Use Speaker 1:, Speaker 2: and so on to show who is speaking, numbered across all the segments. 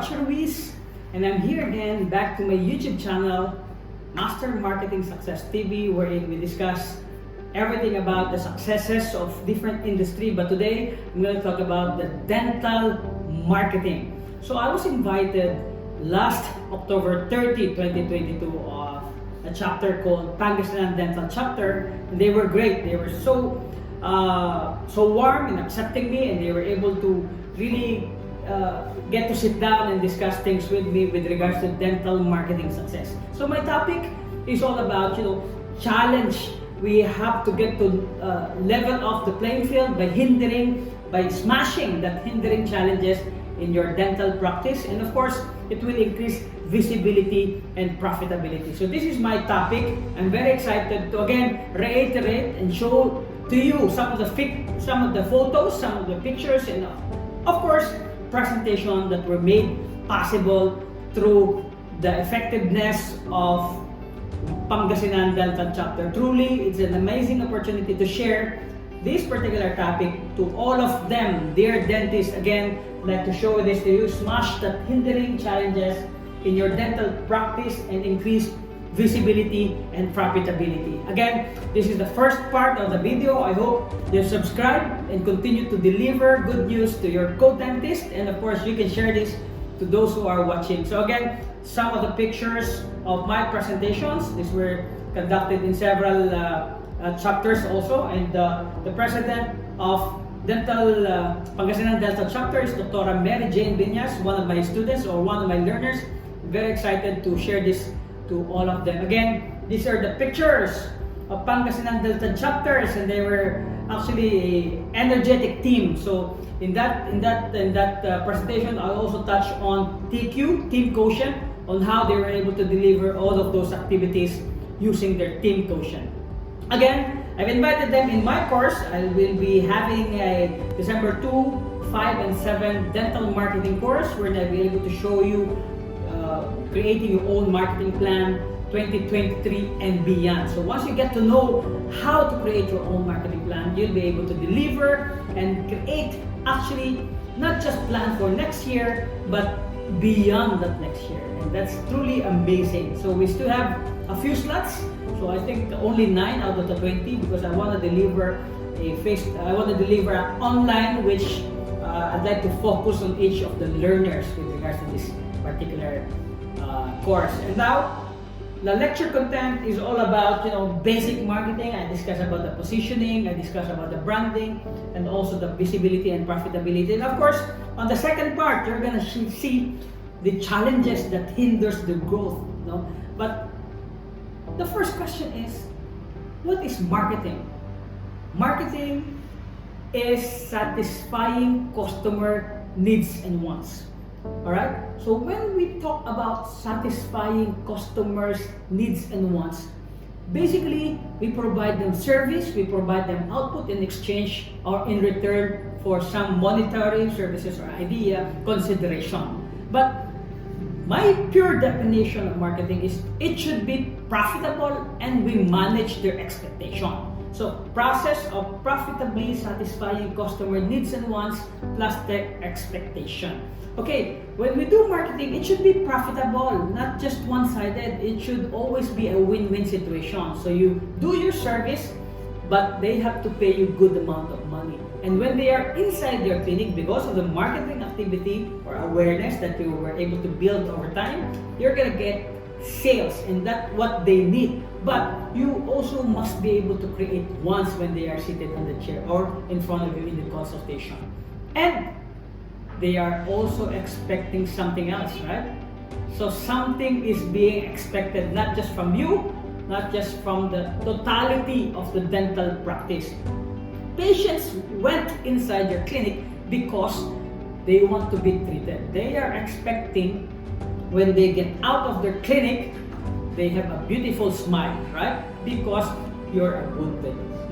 Speaker 1: Roche Ruiz, and I'm here again back to my YouTube channel, Master Marketing Success TV, wherein we discuss everything about the successes of different industry. But today, I'm going to talk about the dental marketing. So I was invited last October 30, 2022 of a chapter called Pangasinan Dental Chapter, and they were great. They were so warm in accepting me, and they were able to really get to sit down and discuss things with me with regards to dental marketing success. So my topic is all about, challenge. We have to get to level off the playing field by smashing that hindering challenges in your dental practice, and of course, it will increase visibility and profitability. So this is my topic. I'm very excited to again reiterate and show to you some of the photos, some of the pictures, and of course, presentation that were made possible through the effectiveness of Pangasinan Dental Chapter. Truly, it's an amazing opportunity to share this particular topic to all of them, dear dentists. Again, I'd like to show this to you. Smash the hindering challenges in your dental practice and increase visibility and profitability. Again, this is the first part of the video. I hope you subscribe and continue to deliver good news to your co-dentist, and of course, you can share this to those who are watching. So again, some of the pictures of my presentations. These were conducted in several chapters also, and the president of Pangasinan Dental Chapter is Dr. Mary Jane Binyas, one of my students or one of my learners. Very excited to share this to all of them. Again, these are the pictures of Pangasinan Dental Chapters, and they were actually an energetic team. So in that presentation, I'll also touch on TQ, Team Quotient, on how they were able to deliver all of those activities using their Team Quotient. Again, I've invited them in my course. I will be having a December 2, 5, and 7 dental marketing course where I'll be able to show you creating your own marketing plan 2023 and beyond. So once you get to know how to create your own marketing plan, you'll be able to deliver and create actually not just plan for next year, but beyond that next year. And that's truly amazing. So we still have a few slots. So I think only 9 out of the 20, because I want to deliver online, which I'd like to focus on each of the learners with regards to this particular course. And now, the lecture content is all about basic marketing. I discuss about the positioning, I discuss about the branding, and also the visibility and profitability. And of course, on the second part, you're gonna see the challenges that hinders the growth. But the first question is, what is marketing? Marketing is satisfying customer needs and wants. Alright? So when we talk about satisfying customers' needs and wants, basically we provide them service, we provide them output in exchange or in return for some monetary services or idea consideration. But my pure definition of marketing is it should be profitable and we manage their expectation. So, process of profitably satisfying customer needs and wants plus their expectation. Okay, when we do marketing, it should be profitable, not just one-sided. It should always be a win-win situation. So you do your service, but they have to pay you good amount of money. And when they are inside your clinic, because of the marketing activity or awareness that you were able to build over time, you're gonna get sales, and that's what they need. But you also must be able to create once when they are seated on the chair or in front of you in the consultation. And they are also expecting something else, right? So something is being expected not just from you, not just from the totality of the dental practice. Patients went inside your clinic because they want to be treated. They are expecting when they get out of their clinic, they have a beautiful smile, right? Because you're a good dentist.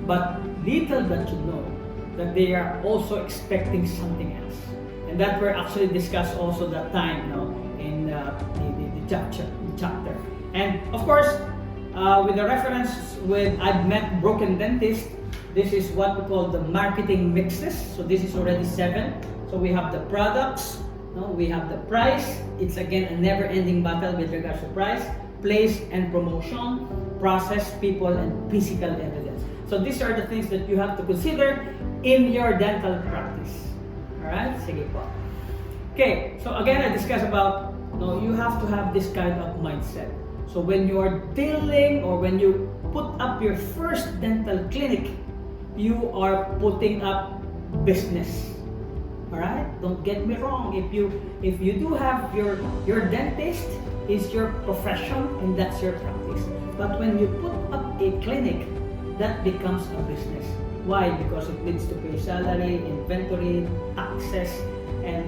Speaker 1: But little that you know that they are also expecting something else. And that were actually discussed also that time in the chapter. And of course, with the reference with I've met broken dentists, This is what we call the marketing mixes. So this is already 7. So we have the products, no? We have the price. It's again a never-ending battle with regards to price, place and promotion, process, people, and physical evidence. So these are the things that you have to consider in your dental practice. Alright? Sige po. Okay, so again, I discussed about, you have to have this kind of mindset. So when you are dealing or when you put up your first dental clinic, you are putting up business. Alright? Don't get me wrong. If you do have your dentist is your profession and that's your practice. But when you put up a clinic, that becomes a business. Why? Because it needs to pay salary, inventory, taxes, and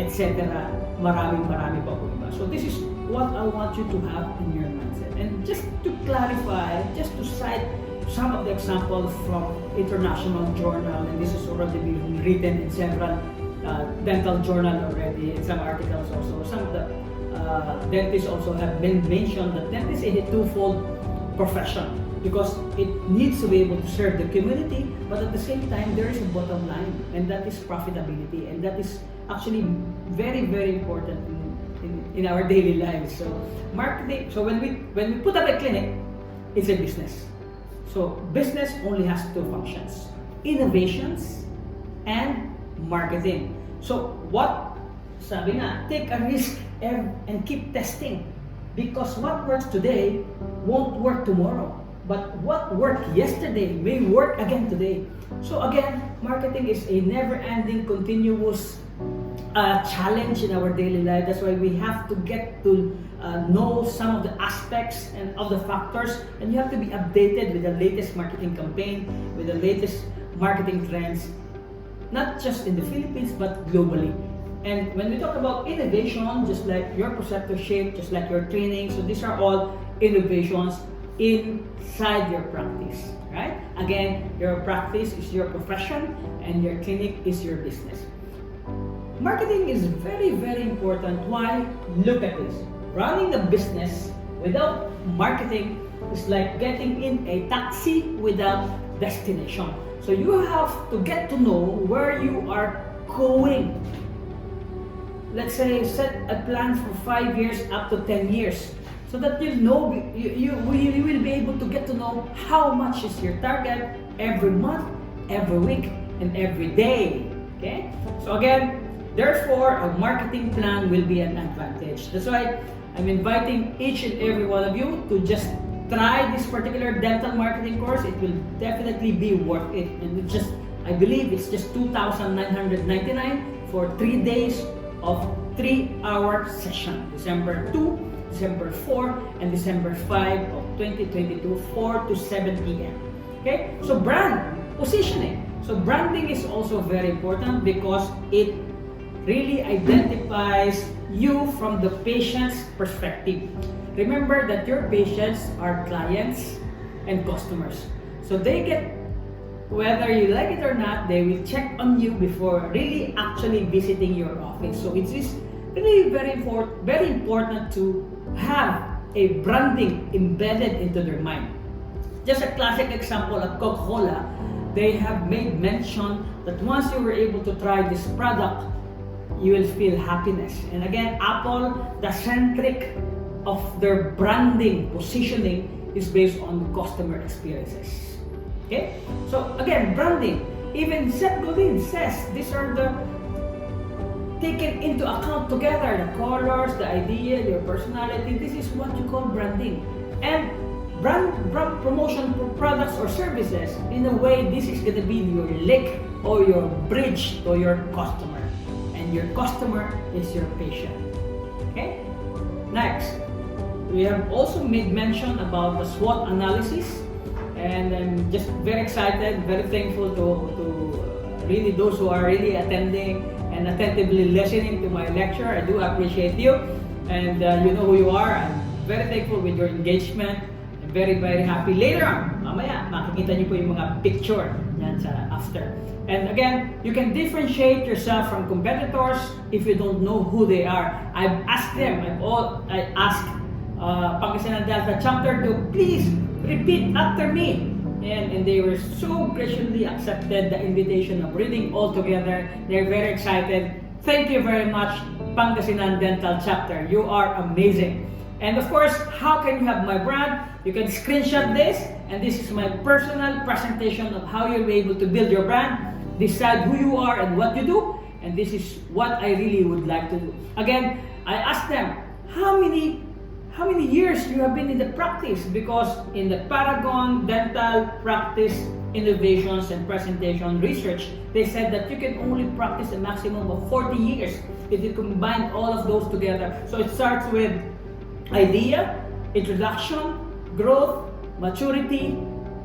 Speaker 1: etc. Marami pa po iba. So this is what I want you to have in your mindset. And just to clarify, just to cite some of the examples from international journal, and this is already been written in several dental journal already, in some articles also. Some of the dentists also have been mentioned that dentist is a twofold profession because it needs to be able to serve the community, but at the same time there is a bottom line, and that is profitability, and that is actually very, very important in our daily lives. So marketing, so when we put up a clinic, it's a business. So business only has 2 functions: innovations and marketing. So what sabi nga, take a risk and keep testing, because what works today won't work tomorrow, but what worked yesterday may work again today. So again, marketing is a never-ending, continuous challenge in our daily life. That's why we have to get to know some of the aspects and of the factors, and you have to be updated with the latest marketing campaign, with the latest marketing trends, not just in the Philippines but globally. And when we talk about innovation, just like your preceptorship, just like your training, so these are all innovations inside your practice, right? Again, your practice is your profession and your clinic is your business. Marketing is very, very important. Why? Look at this. Running a business without marketing is like getting in a taxi without destination. So you have to get to know where you are going. Let's say set a plan for 5 years up to 10 years, so that you know you will be able to get to know how much is your target every month, every week, and every day. Okay? So again, therefore, a marketing plan will be an advantage. That's why I'm inviting each and every one of you to just try this particular dental marketing course. It will definitely be worth it. And I believe it's just 2,999 for 3 days of 3-hour session. December 2, December 4, and December 5 of 2022, 4 to 7 p.m. Okay? So brand, positioning. So branding is also very important because it really identifies you from the patient's perspective. Remember that your patients are clients and customers. So they get, whether you like it or not, they will check on you before really actually visiting your office. So it is really very important to have a branding embedded into their mind. Just a classic example of Coca-Cola, they have made mention that once you were able to try this product, you will feel happiness. And again, Apple, the centric of their branding positioning is based on customer experiences. Okay? So again, branding. Even Seth Godin says these are the taken into account together, the colors, the idea, your personality. This is what you call branding. And brand promotion for products or services, in a way, this is going to be your link or your bridge to your customer. And your customer is your patient. Okay? Next, we have also made mention about the SWOT analysis. And I'm just very excited, very thankful to really those who are really attending and attentively listening to my lecture. I do appreciate you, and you know who you are. I'm very thankful with your engagement. I'm very, very happy. Later on, mamaya, makikita niyo po yung mga picture yan sa after. And again, you can differentiate yourself from competitors if you don't know who they are. I've asked them, I asked Pangasinan Delta Chapter to please repeat after me. and they were so graciously accepted the invitation of reading all together. They're very excited. Thank you very much, Pangasinan Dental Chapter. You are amazing. And of course, how can you have my brand? You can screenshot this, and this is my personal presentation of how you'll be able to build your brand, decide who you are and what you do, and this is what I really would like to do. Again, I asked them, how many years you have been in the practice? Because in the Paragon Dental Practice Innovations and Presentation Research, they said that you can only practice a maximum of 40 years if you combine all of those together. So it starts with idea, introduction, growth, maturity,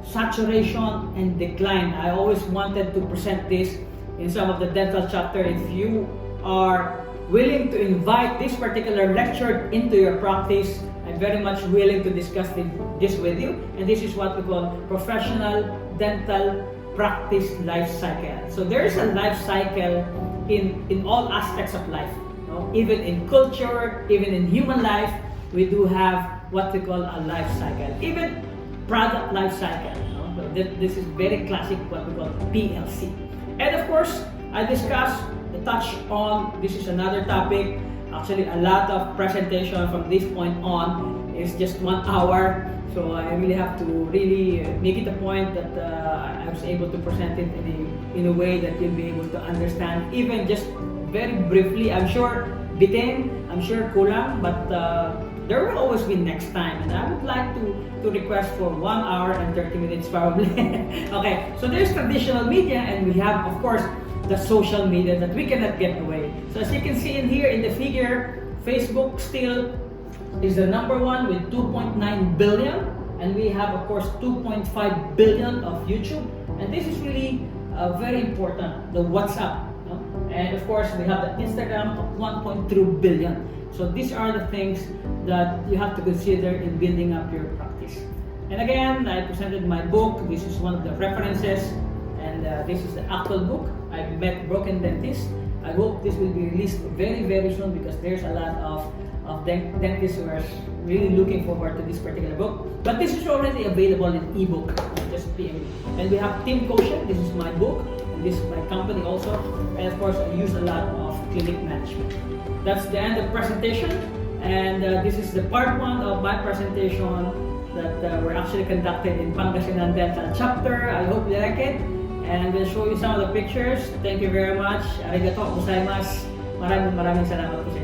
Speaker 1: saturation, and decline. I always wanted to present this in some of the dental chapter. If you are willing to invite this particular lecture into your practice, I'm very much willing to discuss this with you. And this is what we call professional dental practice life cycle. So there is a life cycle in all aspects of life. You know? Even in culture, even in human life, we do have what we call a life cycle. Even product life cycle. You know? So this is very classic, what we call PLC. And of course, I discussed touch on, this is another topic. Actually, a lot of presentation from this point on is just 1 hour. So I really have to make it a point that I was able to present it in a way that you'll be able to understand, even just very briefly. I'm sure bitin, I'm sure kulang, but there will always be next time. And I would like to request for 1 hour and 30 minutes probably. Okay, so there's traditional media, and we have, of course, the social media that we cannot get away. So as you can see in here in the figure, Facebook still is the number one with 2.9 billion, and we have of course 2.5 billion of YouTube, and this is really very important, the WhatsApp, no? And of course we have the Instagram of 1.3 billion. So these are the things that you have to consider in building up your practice. And again, I presented my book. This is one of the references, and this is the actual book. I met broken dentists. I hope this will be released very, very soon, because there's a lot of dentists who are really looking forward to this particular book. But this is already available in ebook. Just and we have Team Quotient. This is my book, and this is my company also. And of course, I use a lot of clinic management. That's the end of presentation, and this is the part 1 of my presentation that were actually conducted in Pangasinan Dental Chapter. I hope you like it. And I'm going to show you some of the pictures. Thank you very much. Arigato gozaimasu. Maraming salamat po sa inyo.